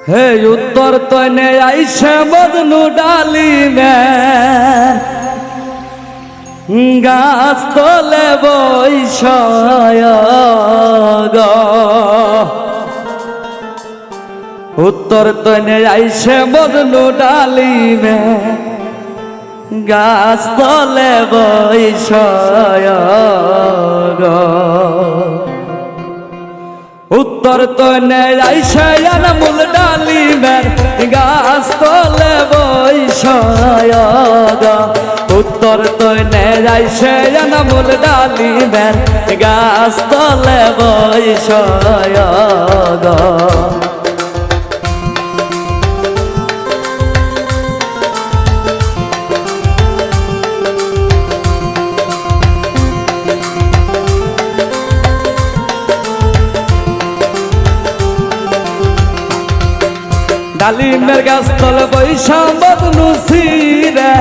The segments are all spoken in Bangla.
হে উত্তর তনে আইসে মজনু ডালিমে গাছ তলে বৈষয় উত্তর তনে আইসে মজনু ডালিমে গাছ তলে বৈষয় উত্তর তনে আইসে আনমুল ডালিমের গাছ তলে বৈষয় উত্তর তনে আইসে আনমুল ডালিমের গাছ তলে বৈষয় ডালিমের গাছ তলে বৈশা মজনু ছিরে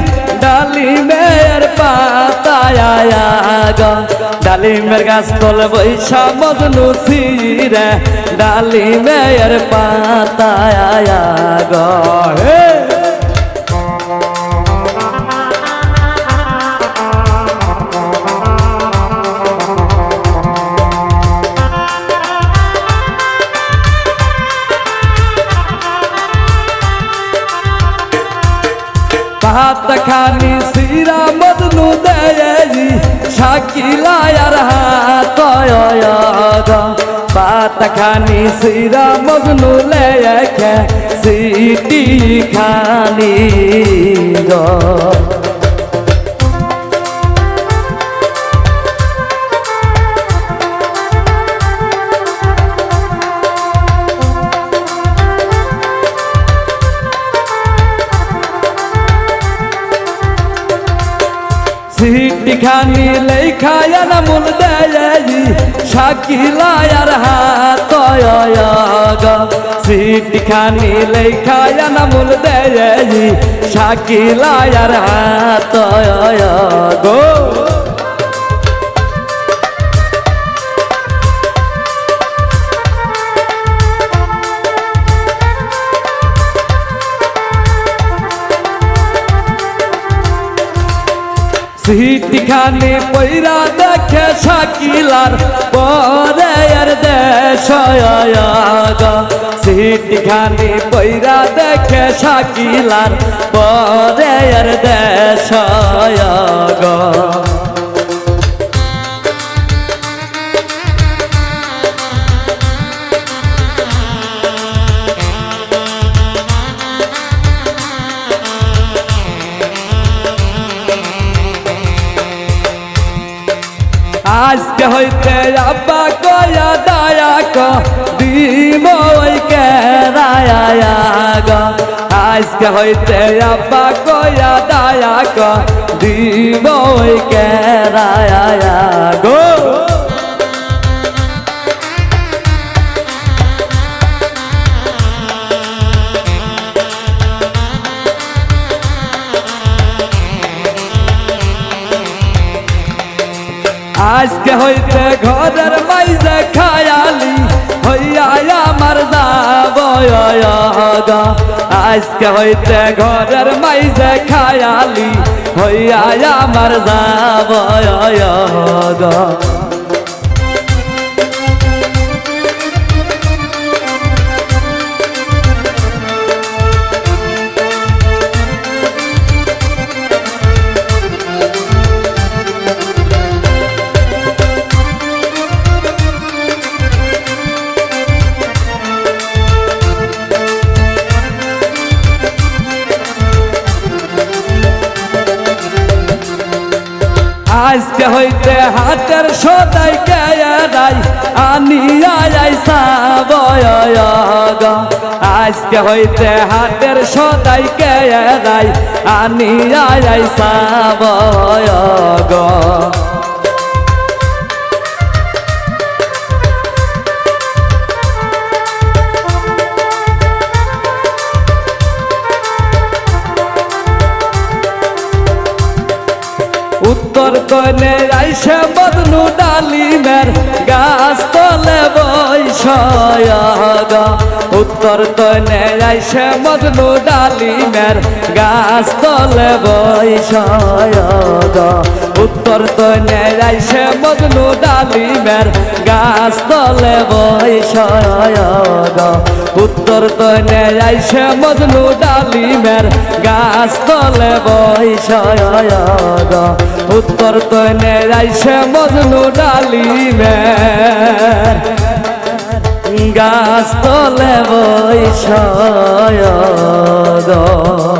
ডালিমের পাতায় ডালিমের গাছ তলে বৈশা মজনু ছিরে ডালিমের পাতায় হে হাত খানি সিরা মজনু দেয়ি শাকিলায়ার হাত পাত খানি সিরা মজনু লেখে সিটি খানি গো সিটি খানি লেখায় আনমুল দেয়ি শাকিলায়ার হাত সিটি খানি লেখায় আনমুল দেয়ি শাকিলায়ার হাত গো সিটি খানি পয়রা দেখে শাকিলার পরের দেশ সিটি খানি পয়রা দেখে শাকিলার পরের দেশ আজকে হইতে আব্বা কয়া দায়া দিব কে রায়া আজকে হইতে আব্বা কয়া দায়া দিব কে রায়া গো আজকে হইতে ঘরের মাইজে খায়ালি হইয়া আমার যাব আজকে হইতে ঘরের মাইজে খায়ালি হইয়া আমার যাব আজকে হইতে হাতের সদাই কেয়ারাই আনিয়া আজকে হইতে হাতের সদাই কেয়ারাই আনিয়া উত্তর তনে আইসে মজনু ডালিমের গাছ তলে বৈষয় উত্তর তনে আইসে মজনু ডালিমের গাছ তলে বৈষয় গো উত্তর তনে আইসে মজনু ডালিমের গাছ তলে বৈষয় গো উত্তর তনে আইসে মজনু ডালিমের গাছ তলে বৈষয় গো উত্তর তনে আইসে মজনু ডালিমের গাছ তলে বৈষয় গো